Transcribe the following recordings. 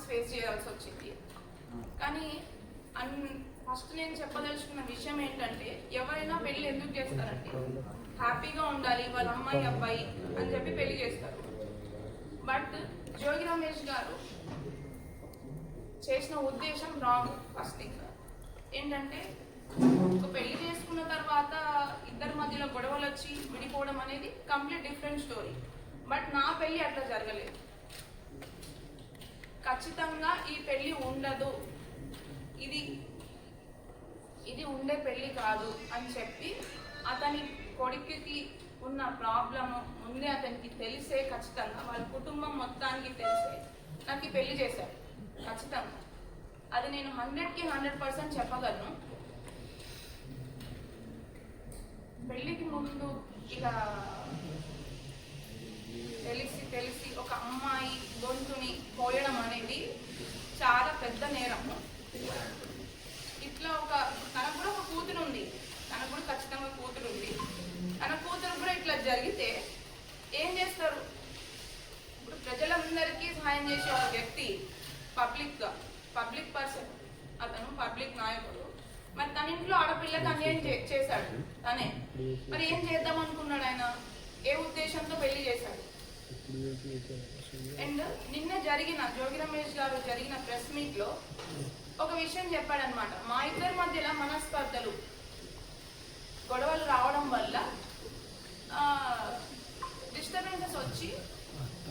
Face చేయాల్సి వచ్చింది. కానీ ఫస్ట్ నేను చెప్పదలుచుకున్న విషయం ఏంటంటే, ఎవరైనా పెళ్లి ఎందుకు చేస్తారంటే హ్యాపీగా ఉండాలి వాళ్ళ అమ్మాయి అబ్బాయి అని చెప్పి పెళ్లి చేస్తారు. బట్ జోగి రమేష్ గారు చేసిన ఉద్దేశం రాంగ్. ఫస్ట్ ఏంటంటే, ఒక పెళ్లి చేసుకున్న తర్వాత ఇద్దరి మధ్యలో గొడవలు వచ్చి విడిపోవడం అనేది కంప్లీట్ డిఫరెంట్ స్టోరీ. బట్ నా పెళ్లి అట్లా జరగలేదు. ఖచ్చితంగా ఈ పెళ్లి ఉండదు, ఇది ఉండే పెళ్లి కాదు అని చెప్పి అతని కొడుకుకి ఉన్న ప్రాబ్లము ముందే అతనికి తెలిసే, ఖచ్చితంగా వాళ్ళ కుటుంబం మొత్తానికి తెలిసే నాకు ఈ పెళ్లి చేశారు. ఖచ్చితంగా అది నేను 100కి 100% చెప్పగలను. పెళ్లికి ముందు ఇక తెలిసి ఒక అమ్మాయి గొంతుని పోయడం అనేది చాలా పెద్ద నేరము. ఇట్లా తనకు కూడా ఒక కూతురు ఉంది, తనకు కూడా ఖచ్చితంగా కూతురు ఉంది. తన కూతురు కూడా ఇట్లా జరిగితే ఏం చేస్తారు? ఇప్పుడు ప్రజలందరికీ సహాయం చేసే ఒక వ్యక్తి పబ్లిక్ పర్సన్, అతను పబ్లిక్ నాయకుడు. మరి తన ఇంట్లో ఆడపిల్లకి అన్యాయం చేశాడు తనే. మరి ఏం చేద్దాం అనుకున్నాడు ఆయన? ఏ ఉద్దేశంతో పెళ్లి చేశాడు? అండ్ నిన్న జోగి రమేష్ గారు జరిగిన ప్రెస్ మీట్ లో ఒక విషయం చెప్పాడనమాట. మా ఇద్దరి మధ్యలో మనస్పర్ధలు, గొడవలు రావడం వల్ల డిస్టర్బెన్సెస్ వచ్చి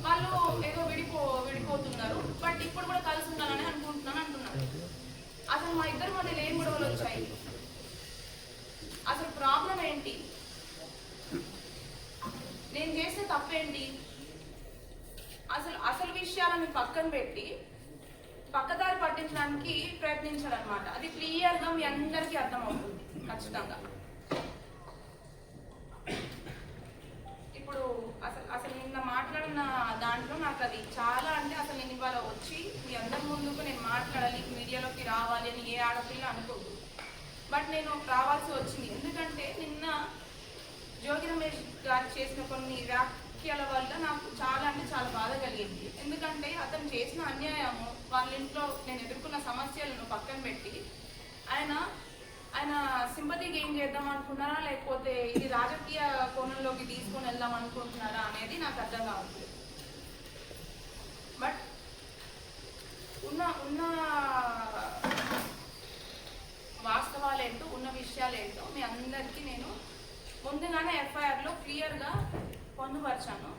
వాళ్ళు ఏదో విడిపోతున్నారు, బట్ ఇప్పుడు కూడా కలిసి ఉండాలని అనుకుంటున్నాను అంటున్నారు. అసలు మా ఇద్దరి మధ్యలో ఏం గొడవలు వచ్చాయి? అసలు ప్రాబ్లం ఏంటి? నేను చేసే తప్పేంటి? అసలు విషయాలను పక్కన పెట్టి పక్కదారి పట్టించడానికి ప్రయత్నించాలన్నమాట. అది క్లియర్గా మీ అందరికీ అర్థమవుతుంది ఖచ్చితంగా. ఇప్పుడు అసలు నిన్న మాట్లాడిన దాంట్లో నాకు అది చాలా, అంటే అసలు నేను ఇవాళ వచ్చి మీ అందరి ముందుకు నేను మాట్లాడాలి, మీడియాలోకి రావాలి అని ఏ ఆడపిల్ల అనుకోదు. బట్ నేను రావాల్సి వచ్చింది. ఎందుకంటే నిన్న జోగి రమేష్ గారు చేసిన కొన్ని వ్యాఖ్యల వల్ల నాకు చాలా, అంటే చాలా బాధ కలిగింది. ఎందుకంటే అతను చేసిన అన్యాయము, వాళ్ళ ఇంట్లో నేను ఎదుర్కొన్న సమస్యలను పక్కన పెట్టి ఆయన సింపతి గెయిన్ చేద్దాం అనుకున్నారా, లేకపోతే ఇది రాజకీయ కోణంలోకి తీసుకొని వెళ్దాం అనుకుంటున్నారా అనేది నాకు అర్థం కావట్లేదు. బట్ ఉన్న వాస్తవాలేంటో, ఉన్న విషయాలేంటో మీ అందరికీ నేను ముందుగానే ఎఫ్ఐఆర్లో క్లియర్గా పొందుపరిచాను.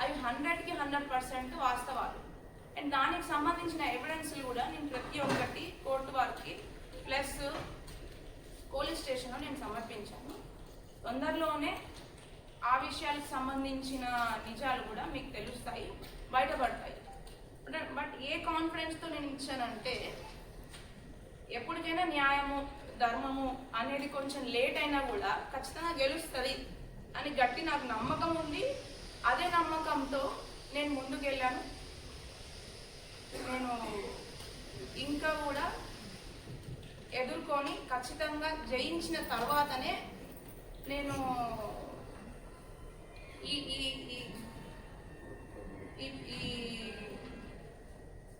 అవి 100కి 100% వాస్తవాలు. అండ్ దానికి సంబంధించిన ఎవిడెన్స్లు కూడా నేను ప్రతి ఒక్కటి కోర్టు వారికి ప్లస్ పోలీస్ స్టేషన్లో నేను సమర్పించాను. తొందరలోనే ఆ విషయాలకు సంబంధించిన నిజాలు కూడా మీకు తెలుస్తాయి, బయటపడతాయి. బట్ ఏ కాన్ఫిడెన్స్తో నేను ఇచ్చానంటే, ఎప్పటికైనా న్యాయము ధర్మము అనేది కొంచెం లేట్ అయినా కూడా ఖచ్చితంగా గెలుస్తుంది అని గట్టి నాకు నమ్మకం ఉంది. అదే నమ్మకంతో నేను ముందుకెళ్ళాను. నేను ఇంకా కూడా ఎదుర్కొని ఖచ్చితంగా జయించిన తర్వాతనే నేను ఈ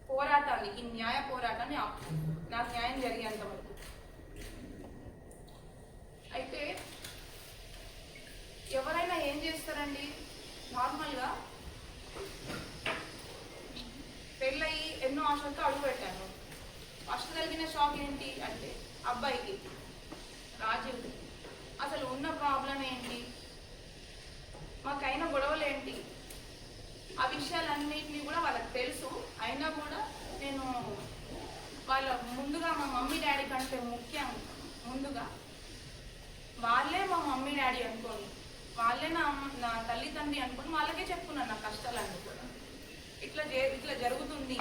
పోరాటాన్ని, ఈ న్యాయ పోరాటాన్ని నాకు న్యాయం జరిగేంత వరకు. అయితే ఎవరైనా ఏం చేస్తారండి, నార్మల్గా పెళ్ళయి ఎన్నో ఆశలతో అడుగు పెట్టాను. ఫస్ట్ కలిగిన షాక్ ఏంటి అంటే, అబ్బాయికి రాజీవ్ అసలు ఉన్న ప్రాబ్లం ఏంటి, మాకైన గొడవలు ఏంటి, ఆ విషయాలన్నింటినీ కూడా వాళ్ళకి తెలుసు. అయినా కూడా నేను ముందుగా మా మమ్మీ డాడీ కంటే ముందుగా వాళ్ళే మా మమ్మీ డాడీ అనుకోని, వాళ్ళే నా తల్లిదండ్రి అనుకుని వాళ్ళకే చెప్పుకున్నాను నా కష్టాలన్నీ కూడా. ఇట్లా జరుగుతుంది,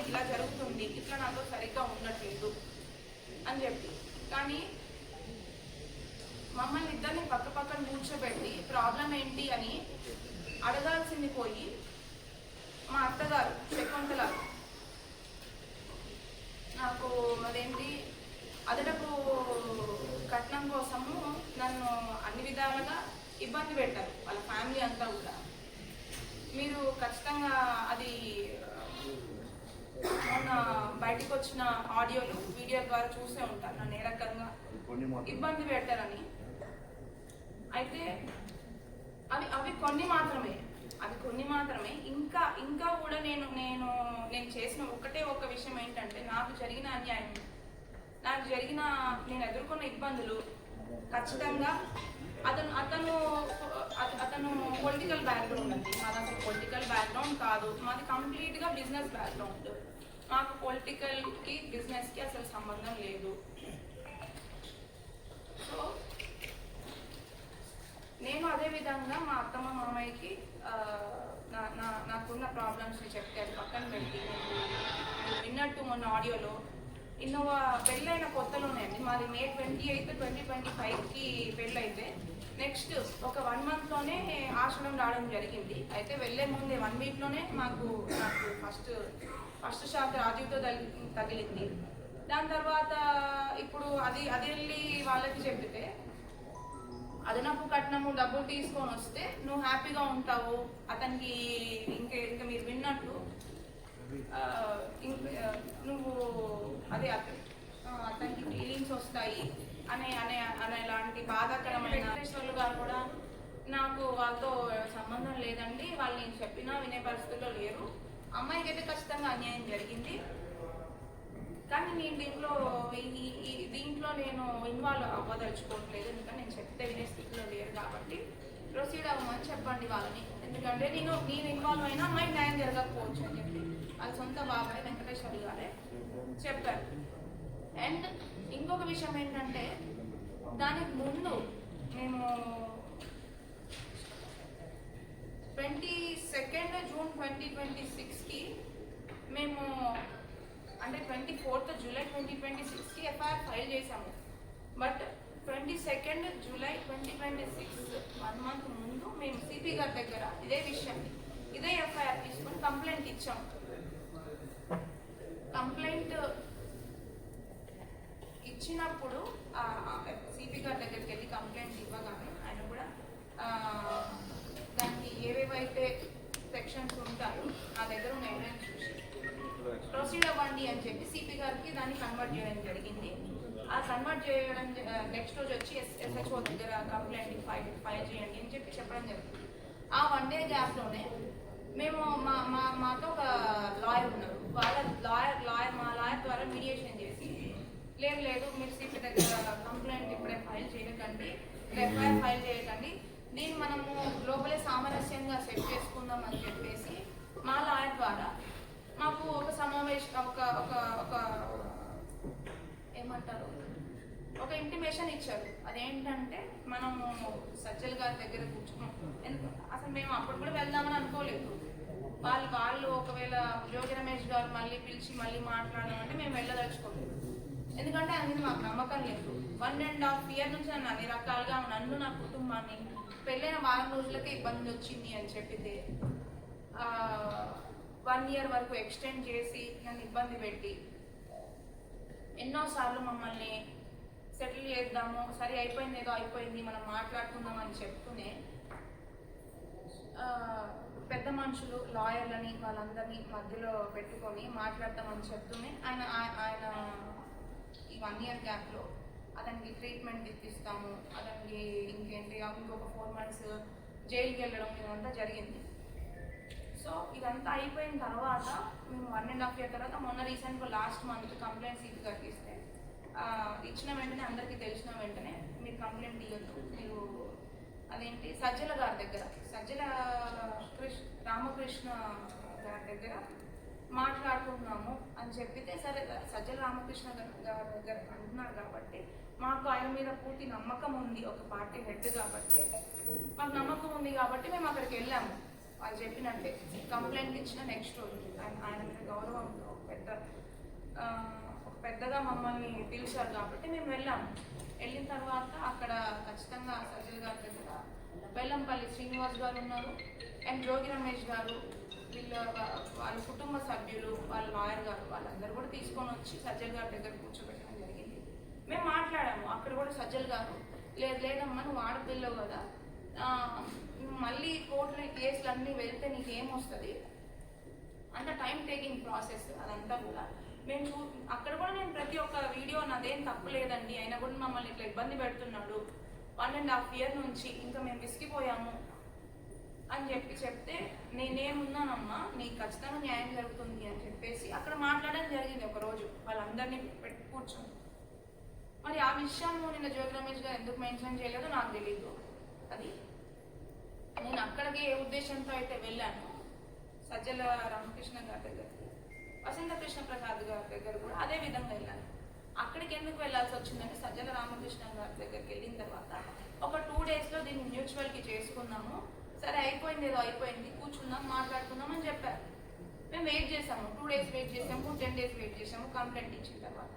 ఇట్లా నాతో సరిగ్గా ఉండట్లేదు అని చెప్పి. కానీ మమ్మల్ని ఇద్దరిని పక్కన కూర్చోబెట్టి ప్రాబ్లం ఏంటి అని అడగాల్సింది పోయి మా అత్తగారు శకుంతల నాకు అదేంటి అదనపు కట్నం కోసము నన్ను అన్ని విధాలుగా ఇబ్బంది పెట్టారు, వాళ్ళ ఫ్యామిలీ అంతా కూడా. మీరు ఖచ్చితంగా అది మొన్న బయటకు వచ్చిన ఆడియోలు వీడియో ద్వారా చూసే ఉంటారు నన్ను ఏ రకంగా ఇబ్బంది పెట్టారని. అయితే అవి కొన్ని మాత్రమే. ఇంకా కూడా నేను చేసిన ఒక విషయం ఏంటంటే, నాకు జరిగిన అన్యాయం, నేను ఎదుర్కొన్న ఇబ్బందులు ఖచ్చితంగా అతను పొలిటికల్ బ్యాక్గ్రౌండ్ అండి. మాది అసలు పొలిటికల్ బ్యాక్గ్రౌండ్ కాదు, మాది కంప్లీట్గా బిజినెస్ బ్యాక్గ్రౌండ్. మాకు పొలిటికల్కి బిజినెస్కి అసలు సంబంధం లేదు. సో నేను అదేవిధంగా మా అత్తమ్మ మామయ్యకి నాకున్న ప్రాబ్లమ్స్ని చెప్తే అది పక్కన పెట్టి, విన్నట్టు మొన్న ఆడియోలో ఇన్నోవా పెళ్ళైన కొత్తలోనే అండి, మాది May 28, 2025కి పెళ్ళైతే నెక్స్ట్ ఒక 1 monthలోనే ఆశ్రమం రావడం జరిగింది. అయితే వెళ్ళే ముందే 1 weekలోనే నాకు ఫస్ట్ షాక్ రాజీవ్తో తగిలింది. దాని తర్వాత ఇప్పుడు అది వెళ్ళి వాళ్ళకి చెప్తే, అదనపు కట్నము డబ్బులు తీసుకొని వస్తే నువ్వు హ్యాపీగా ఉంటావు, అతనికి ఇంకా మీరు విన్నట్టు నువ్వు అతనికి ఫీలింగ్స్ వస్తాయి అనేలాంటి బాధాకరమైన. వెంకటేశ్వర్లు గారు కూడా నాకు వాళ్ళతో సంబంధం లేదండి, వాళ్ళు నేను చెప్పినా వినే పరిస్థితుల్లో లేరు, అమ్మాయికి అయితే ఖచ్చితంగా అన్యాయం జరిగింది, కానీ నేను దీంట్లో నేను ఇన్వాల్వ్ అవ్వదలుచుకోవట్లేదు, ఎందుకంటే నేను చెప్తే వినే స్థితిలో లేరు కాబట్టి ప్రొసీడ్ అవ్వమని చెప్పండి వాళ్ళని. ఎందుకంటే నేను ఇన్వాల్వ్ అయినా అమ్మాయికి న్యాయం జరగకపోవచ్చు అని చెప్పి వాళ్ళ సొంత బాబాయ్ వెంకటేశ్వర్లు గారే చెప్పారు. అండ్ ఇంకొక విషయం ఏంటంటే, దానికి ముందు మేము 22 June 2026కి మేము అంటే 24th July 2026కి ఎఫ్ఐఆర్ ఫైల్ చేశాము. బట్ 22 July 2026 1 month ముందు మేము సిపి గారి దగ్గర ఇదే విషయాన్ని ఇదే ఎఫ్ఐఆర్ తీసుకొని కంప్లైంట్ ఇచ్చాము. కంప్లైంట్ ఇచ్చినప్పుడు సిపి గారి దగ్గరికి వెళ్ళి కంప్లైంట్ ఇవ్వగానే ఆయన కూడా దానికి ఏవేవైతే సెక్షన్స్ ఉంటాయో నా దగ్గర ఉన్న ఎవిడెన్స్ చూసి ప్రొసీడ్ అవ్వండి అని చెప్పి సిపి గారికి దాన్ని కన్వర్ట్ చేయడం జరిగింది. ఆ కన్వర్ట్ చేయడం నెక్స్ట్ రోజు వచ్చి SHO దగ్గర కంప్లైంట్ ఫైల్ చేయండి అని చెప్పి చెప్పడం జరిగింది. ఆ 1 day గ్యాప్లోనే మేము మాతో ఒక లాయర్ ఉన్నారు, మా లాయర్ ద్వారా మీడియేషన్ చేసి, లేదు మీరు సిపి దగ్గర కంప్లైంట్ ఇప్పుడే ఫైల్ చేయకండి, ఎఫ్ఐఆర్ ఫైల్ చేయకండి, దీన్ని మనము గ్లోబలే సామరస్యంగా సెట్ చేసుకుందాం అని చెప్పేసి మా లాయర్ ద్వారా మాకు ఒక ఒక ఇంటిమేషన్ ఇచ్చారు. అదేంటంటే, మనము సజ్జల్ గారి దగ్గర కూర్చున్నాం. అసలు మేము అప్పుడు కూడా వెళ్దామని అనుకోలేదు. వాళ్ళు ఒకవేళ జోగి రమేష్ గారు మళ్ళీ పిలిచి మళ్ళీ మాట్లాడాలంటే మేము వెళ్ళదలుచుకోలేదు, ఎందుకంటే అది మాకు నమ్మకం లేదు. 1.5 year నుంచి నన్ను అన్ని రకాలుగా నా కుటుంబాన్ని పెళ్ళైన 1 వారం రోజులకే ఇబ్బంది వచ్చింది అని చెప్పితే 1 year వరకు ఎక్స్టెండ్ చేసి నన్ను ఇబ్బంది పెట్టి ఎన్నోసార్లు మమ్మల్ని సెటిల్ చేద్దాము, సరే అయిపోయింది మనం మాట్లాడుకుందాం అని చెప్తూనే పెద్ద మనుషులు లాయర్లని వాళ్ళందరినీ మధ్యలో పెట్టుకొని మాట్లాడతామని చెప్తూనే ఆయన ఈ 1 year గ్యాప్లో అతనికి ట్రీట్మెంట్ ఇప్పిస్తాము, అతనికి ఇంకొక 4 months జైలుకి వెళ్ళడం ఇదంతా జరిగింది. సో ఇదంతా అయిపోయిన తర్వాత మేము 1.5 year తర్వాత మొన్న రీసెంట్గా లాస్ట్ మంత్ కంప్లైంట్ సీట్ గారికి ఇస్తే ఇచ్చిన వెంటనే అందరికీ తెలిసిన వెంటనే మీరు కంప్లైంట్ ఇవ్వద్దు, మీరు సజ్జల గారి దగ్గర రామకృష్ణ గారి దగ్గర మాట్లాడుకున్నాము అని చెప్పితే, సరే సజ్జల రామకృష్ణ గారి దగ్గర అంటున్నారు కాబట్టి మాకు ఆయన మీద పూర్తి నమ్మకం ఉంది, ఒక పార్టీ హెడ్ కాబట్టి మాకు నమ్మకం ఉంది కాబట్టి మేము అక్కడికి వెళ్ళాము. వాళ్ళు చెప్పినట్టే కంప్లైంట్ ఇచ్చిన నెక్స్ట్ రోజు ఆయన మీద గౌరవంతో పెద్దగా మమ్మల్ని పిలిచారు కాబట్టి మేము వెళ్ళాము. వెళ్ళిన తర్వాత అక్కడ ఖచ్చితంగా సజ్జల గారి దగ్గర బెల్లంపల్లి శ్రీనివాస్ గారు ఉన్నారు, అండ్ జోగి రమేష్ గారు, వాళ్ళ కుటుంబ సభ్యులు, వాళ్ళ లాయర్ గారు, వాళ్ళందరూ కూడా తీసుకొని వచ్చి సజ్జల గారి దగ్గర కూర్చోబెట్టడం జరిగింది. మేము మాట్లాడాము. అక్కడ కూడా సజ్జల గారు లేదమ్మా నువ్వు ఆడపిల్లవు కదా, మళ్ళీ కోర్టులో కేసులు అన్నీ వెళ్తే నీకేమొస్తుంది, అంత టైం టేకింగ్ ప్రాసెస్ అదంతా కూడా, మేము అక్కడ కూడా నేను ప్రతి ఒక్క వీడియో నాదేం తప్పు లేదండి, అయినా కూడా మమ్మల్ని ఇట్లా ఇబ్బంది పెడుతున్నాడు 1.5 year నుంచి, ఇంకా మేము విసిగిపోయాము అని చెప్తే నేనేమున్నానమ్మా, నీకు ఖచ్చితంగా న్యాయం జరుగుతుంది అని చెప్పేసి అక్కడ మాట్లాడడం జరిగింది ఒకరోజు వాళ్ళందరినీ పెట్టి కూర్చొని. మరి ఆ విషయాన్ని నిన్న జ్యోతి రమేష్ గారు ఎందుకు మెన్షన్ చేయలేదో నాకు తెలీదు. అది నేను అక్కడికి ఏ ఉద్దేశంతో అయితే వెళ్ళాను, సజ్జల రామకృష్ణ గారి దగ్గరికి, వసంత కృష్ణ ప్రసాద్ గారి దగ్గర కూడా అదే విధంగా వెళ్ళాను. అక్కడికి ఎందుకు వెళ్ళాల్సి వచ్చిందంటే సజ్జల రామకృష్ణ గారి దగ్గరికి వెళ్ళిన తర్వాత ఒక 2 daysలో దీన్ని మ్యూచువల్కి చేసుకున్నాము, సరే అయిపోయింది, ఏదో అయిపోయింది, కూర్చుందాం మాట్లాడుకుందాం అని చెప్పారు. మేము వెయిట్ చేసాము, 2 days వెయిట్ చేసాము, 10 days వెయిట్ చేసాము. కంప్లైంట్ ఇచ్చిన తర్వాత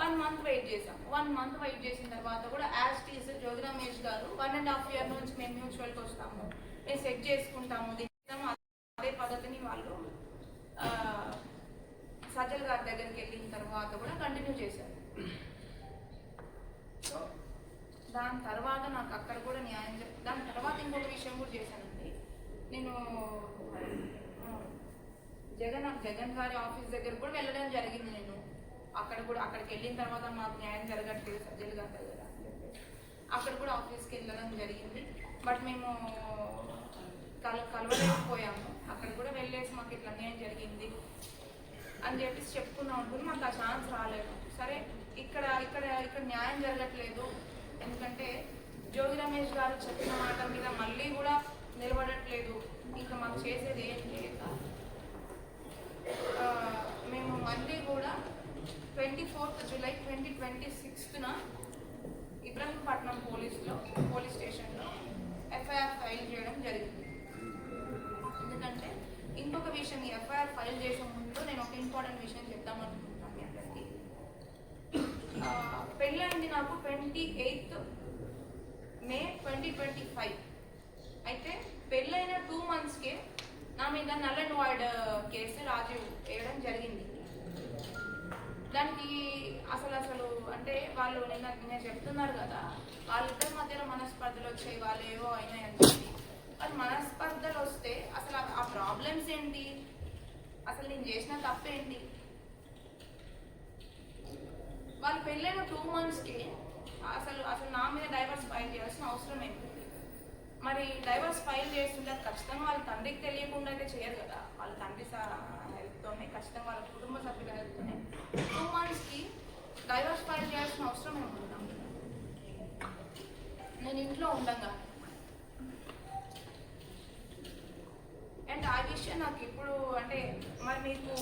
1 month వెయిట్ చేసాము. 1 month వెయిట్ చేసిన తర్వాత కూడా యాజ్ టీస్ జ్యోతి రమేష్ గారు 1.5 year నుంచి మేము మ్యూచువల్కి వస్తాము, మేము సెట్ చేసుకుంటాము, అదే పద్ధతిని వాళ్ళు సజ్జల గారి దగ్గరికి వెళ్ళిన తర్వాత కూడా కంటిన్యూ చేశారు. సో దాని తర్వాత నాకు అక్కడ కూడా న్యాయం దాని తర్వాత ఇంకొక విషయం కూడా చేశానండి. నేను జగన్ గారి ఆఫీస్ దగ్గర కూడా వెళ్ళడం జరిగింది. నేను అక్కడికి వెళ్ళిన తర్వాత మాకు న్యాయం జరగట్లేదు సజ్జల గారి దగ్గర అని చెప్పి అక్కడ కూడా ఆఫీస్కి వెళ్ళడం జరిగింది. బట్ మేము కలవలేకపోయాము. అక్కడ కూడా వెళ్ళేసి మాకు ఇట్లా అన్యాయం జరిగింది అని చెప్పేసి చెప్పుకున్నాం అనుకుని మాకు ఆ ఛాన్స్ రాలేదు. సరే ఇక్కడ న్యాయం జరగట్లేదు, ఎందుకంటే జ్యోతి రమేష్ గారు చెప్పిన మాట మీద మళ్ళీ కూడా నిలబడట్లేదు, ఇంకా మాకు చేసేది ఏం లేక మేము మళ్ళీ కూడా 24th July 2026 ఇబ్రహీంపట్నం పోలీస్ స్టేషన్లో FIR ఫైల్ చేయడం జరిగింది. ఎందుకంటే ఇంకొక విషయం, ఈ FIR ఫైల్ చేసే ముందు నేను ఒక ఇంపార్టెంట్ విషయం చెప్దామనుకుంటున్నాను మీ అందరికీ. పెళ్ళైంది నాకు 28th May 2025. అయితే పెళ్ళైన 2 monthsకే నా మీద నల్ అండ్ వాయిడ్ కేసు రాజీవ్ వేయడం జరిగింది. దానికి అసలు అంటే వాళ్ళు నేను చెప్తున్నారు కదా, వాళ్ళిద్దరి మధ్యలో మనస్పర్ధలు వచ్చాయి, వాళ్ళు ఏవో అయినాయని చెప్పి. అది మనస్పర్ధలు వస్తే అసలు ఆ ప్రాబ్లమ్స్ ఏంటి, అసలు నేను చేసిన తప్పేంటి? వాళ్ళు పెళ్ళైన 2 monthsకి అసలు నా మీద డైవర్స్ ఫైల్ చేయాల్సిన అవసరం ఏంటి? మరి డైవర్స్ ఫైల్ చేస్తుంటే ఖచ్చితంగా వాళ్ళ తండ్రికి తెలియకుండా అయితే చేయరు కదా, వాళ్ళ తండ్రి హెల్ప్తోనే, ఖచ్చితంగా వాళ్ళ కుటుంబ సభ్యుల హెల్ప్తోనే 2 monthsకి డైవర్స్ ఫైల్ చేయాల్సిన అవసరం ఏముంటున్నాం? నేను ఇంట్లో ఉండగా అండ్ ఆ విషయం నాకు ఇప్పుడు అంటే మరి మీకు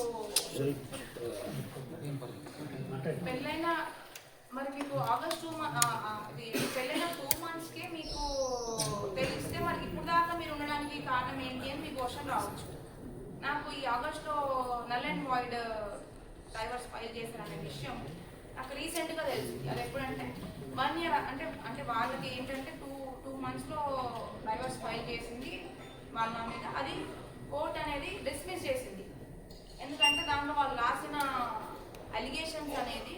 పెళ్ళైన మరి మీకు ఆగస్టు పెళ్ళైన 2 monthsకే మీకు తెలిస్తే మరి ఇప్పుడు దాకా మీరు ఉండడానికి కారణం ఏంటి అని మీకు క్వశ్చన్ రావచ్చు. నాకు ఈ ఆగస్టులో null and void divorce file చేశారనే విషయం నాకు రీసెంట్గా తెలిసింది. అది ఎప్పుడంటే 1 year అంటే వాళ్ళకి ఏంటంటే 2 monthsలో డైవర్స్ ఫైల్ చేసింది వాళ్ళ మీద. అది కోర్ట్ అనేది డిస్మిస్ చేసింది. ఎందుకంటే దాంట్లో వాళ్ళు రాసిన అలిగేషన్స్ అనేది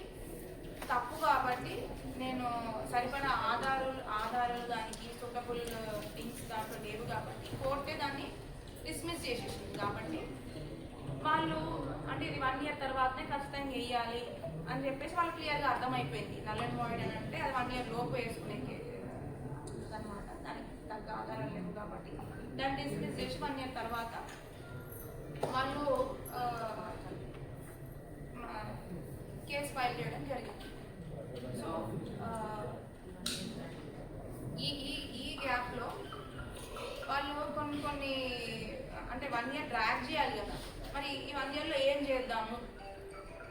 తప్పు కాబట్టి, నేను సరిపడా ఆధారాలు దానికి సూటబుల్ థింగ్స్ దాంట్లో లేవు కాబట్టి కోర్టే దాన్ని డిస్మిస్ చేసేసింది. కాబట్టి వాళ్ళు అంటే ఇది 1 year తర్వాతనే ఖచ్చితంగా వేయాలి అని చెప్పేసి వాళ్ళు క్లియర్గా అర్థమైపోయింది. నల్ అండ్ వాయిడ్ అని అంటే అది 1 year లోపు వేసుకునే అనమాట. దానికి తగ్గ ఆధారాలు లేవు కాబట్టి దాన్ని డిస్మిస్ చేసి 1 year తర్వాత వాళ్ళు కేసు ఫైల్ చేయడం జరిగింది. సో ఈ గ్యాప్లో వాళ్ళు కొన్ని అంటే 1 year డ్రాగ్ చేయాలి కదా, మరి ఈ 1 yearలో ఏం చేద్దాము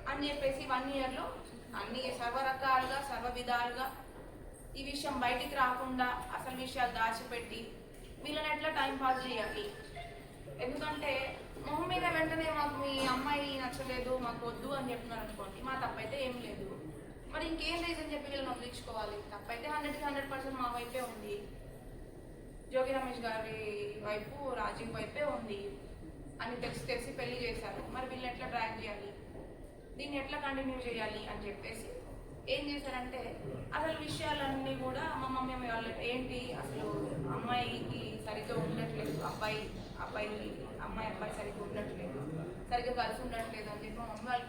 అని చెప్పేసి 1 yearలో అన్ని సర్వరకాలుగా సర్వ విధాలుగా ఈ విషయం బయటికి రాకుండా అసలు విషయాలు దాచిపెట్టి వీళ్ళని ఎట్లా టైం పాస్ చేయాలి. ఎందుకంటే మొహం మీద వెంటనే మాకు మీ అమ్మాయి నచ్చలేదు, మాకు వద్దు అని చెప్తున్నారు అనుకోండి, మా తప్పైతే ఏం లేదు. మరి ఇంకేం రీజన్ చెప్పి వీళ్ళని వదిలించుకోవాలి? తప్పైతే 100% మా వైపే ఉంది, జ్యోతి రమేష్ గారి వైపు రాజీవ్ వైపే ఉంది అని తెలిసి పెళ్లి చేశారు. మరి వీళ్ళని ఎట్లా డ్రాగ్ చేయాలి, దీన్ని ఎట్లా కంటిన్యూ చేయాలి అని చెప్పేసి ఏం చేశారంటే అసలు విషయాలన్నీ కూడా మా మమ్మీ వాళ్ళు ఏంటి అసలు అమ్మాయికి సరిగ్గా ఉండట్లేదు, అబ్బాయి సరిగ్గా ఉండట్లేదు, సరిగ్గా కలిసి ఉండట్లేదు అని చెప్పి మా మమ్మీ వాళ్ళు